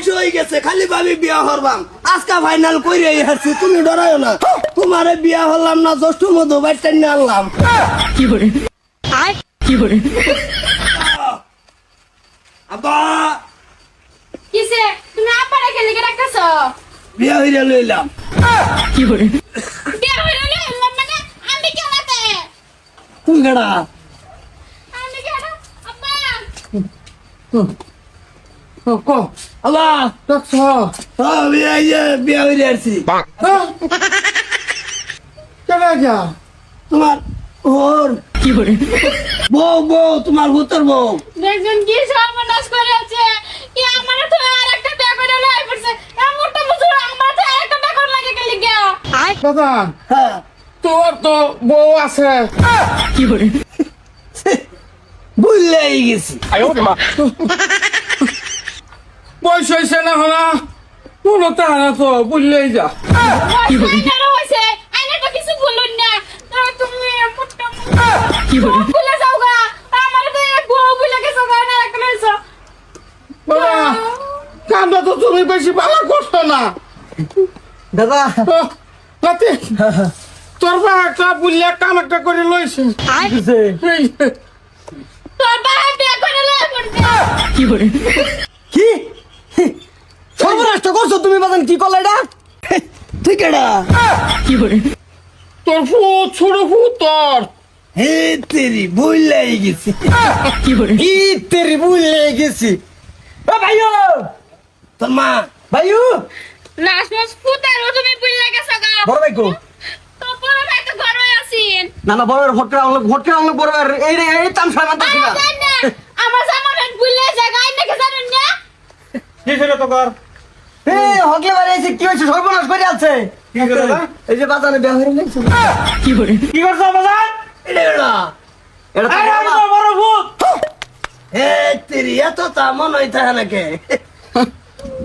বয়স হয়ে গেছে, খালি ভাবি বিয়া হরবাম। আজকা ফাইনাল কইরে হারছি, তুমি ডরাইও না। তোমারে বিয়া হলাম না, জ্যৈষ্ঠ মধু বাইটা নিয়ে আনলাম। কি করে কি করে আব্বা কিসে তুমি আপারে খেলে কে রাখছো? বিয়া হইরা লইলাম। কি করে বিয়া হইলো না মানে আমি কেলাতে তুমি কেডা? আমি কেডা আব্বা কো আল্লাহ দেখছ বিয়া হইরে আসছি। কেনা যা তোমার ওর কি করে বউ তোমার হুতর বউ। দেখছেন কি সর্বনাশ করে আছে কি আমারে তো আর একটা বিয়া করে লই পড়ছে এমনটা বুঝুর আমার তো একটা বিয়া করে লাগে গেলি গিয়া দাদা হ্যাঁ তোর তো বউ আছে। কি করে বুঝলেই গেছি। বয়স হয়েছে না হলা কোনো তাহারা তো বুঝলেই যা। কি করে আইনারও হইছে আইনা তো কিছু বলুন না তুমি এমনটা কি করে ভুলে যাও গা আমার তো বউ ভুলে গেছো গা না একটা লইছো বাবা কামটা তো তুমি বেশি ভালো করছো না। দাদা রাতে তোর বা একটা বুঝলে কাম একটা করে লইছে। এই, তোর বাবা বিয়া করে লই পড়ছে কি করে কি সর্বনাশ করছো তুমি, বাজান কি করলে এটা? তুই কেডা? কি করে তোর ফুট ছোট ফুট তোর হে তেরি বুঝলেই গেছি। কি করে ই তেরি বুঝলেই গেছি। ও ভাইও তোর মা ভাইও লাশ মাস ফুটারও তুমি ভুলে গেছো গা বড় ভাই কো? তো বড় ভাই তো ঘরে আছেন না না বড় ভটকা অনেক বড় ভাই এই তামসা মানতাছি না। জান না আমার জামাই ভুলে যায় গায় নাকি জানেন না কি ছিল তো কর এ হকলে বাড়ি এসে কি হইছে, সর্বনাশ করে আছে। কি করে দাদা? এই যে বাজারে বিয়া হয়ে গেছে। কি করে কি করছো বাজার? এটা কেডা? এটা তো আরে আমি বাবা। তো বড় ভূত। হে তেরি এত তা মন হইতা নাকি?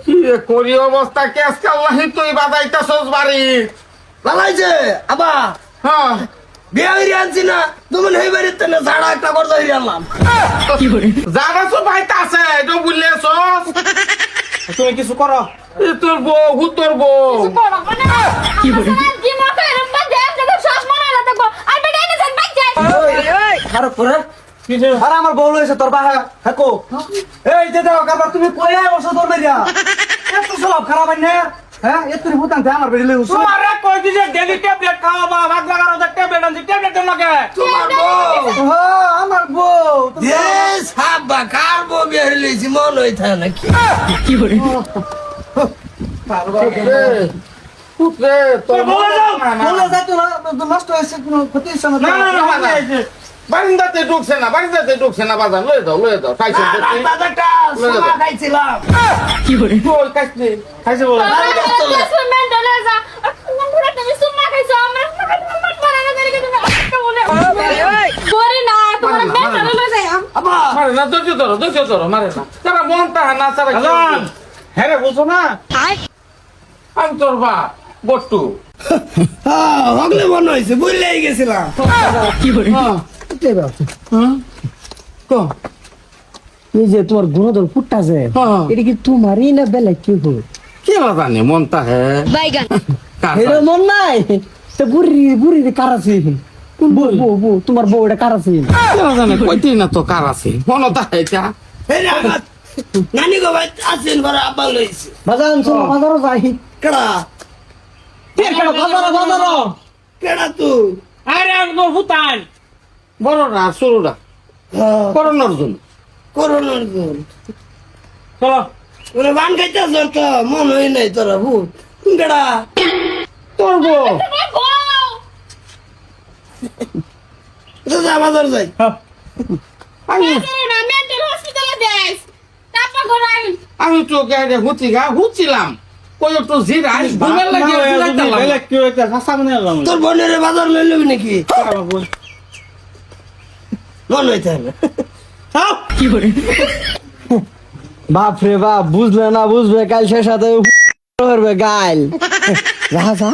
কি রে করি অবস্থা কেস কাল্লাহি তুই বাজাইতাছস বাড়ি। লালাইছে আবা হ্যাঁ বিয়া হইরে আনছি না, তুমি এই বাড়িতে না ঝাড়া একটা করতে হইরে আনলাম। কি করে জানাছো ভাইতা আছে এটা বুঝলেছস। তুমি কিছু করো। এ তোর বউ হুত তোর বউ। বড় মানে কি বলে? কি মাথা এরকম বাজে যদি শ্বাস মনে না থাকো আর বেটা এনে যান বাচ্চা খারাপ করে কিছু আরে আমার বউ লইছে তোর বাহা থাকো। এই যে দাও কাবার তুমি কইয়া বসো তোর মেরিয়া এত সব খারাপ আইনে। হ্যাঁ এত হুতান তে আমার বেরিলে উসু তোমারে কই দিছে ডেলি ট্যাবলেট খাওয়াবা, ভাগ লাগানো যে ট্যাবলেট আনছি, ট্যাবলেট কেন লাগে? তোমার বউ। হ্যাঁ আমার বউ। দেশ হাব্বা কার বউ বিয়া হইছে মন হইতা নাকি? কি করে হুত রে তোর বউ যাও। বলে যাইতো না নষ্ট হইছে কোনো ক্ষতি হইছে না। না না না বাজার। বারিন্দাতে ঢুকছে না বাজার লয়ে দাও খাইছো দেখি দাদাটা সোনা খাইছিলাম। কি করে কই খাইছে খাইছে বলো। মেন্টাল যা পুরো তুমি সুমা খাইছো আমার মত মারা না দেখে তুমি একটা বলে করে না তোমার মেন্টাল লয়ে যায় আব্বা মারে না ধৈর্য ধরো মারে না তারা মনটা না তারা কি আজান করবে? হ্যাঁ রে বুঝছো না? আমি তোর বাপ গট্টু হ্যাঁ হগলে মন হইছে বুঝলেই গেছিলাম। কি করে এই যে তোমার গুণদল ফুটটা আছে হ্যাঁ। এটা কি তোমারই না বেলা কি হল কি জানি মনটা হ্যাঁ বাইগান এটা মন নাই তো বুড়ি বুড়ি কার আছে বউ বউ বউ তোমার বউ এটা কার আছে জানে কইতেই না তো কার আছে মনটা এটা এই রে আমার নানি গো ভাই আছেন বড় আব্বা লইছে। বাজার চলো বাজারও যাই কেডা বাজারও কেডা তুই? আরে আমি তোর ভূতান। বড়রা ছোটরা হ্যাঁ করোনার জন্য করোনার জন্য চলো। ওরে বান খাইতেছ তো মন হই নাই তোরা ভূত কেডা? তোর বউ দাদা বাজার যাই। আমি না মেন্টাল হসপিটালে দেশ তারপর ঘরে আমি তো গাড়ি হুচ্ছিলাম কই একটু জিরাই ঘুমের লাগে বেলেগ কি হইতে হাসা মনে এলাম। তোর বোনের বাজার লই লবি নাকি? মন হইতে হবে। কি করে বাপ রে বাপ বুঝলে না বুঝবে কাল সে সাথে গাইল যা যা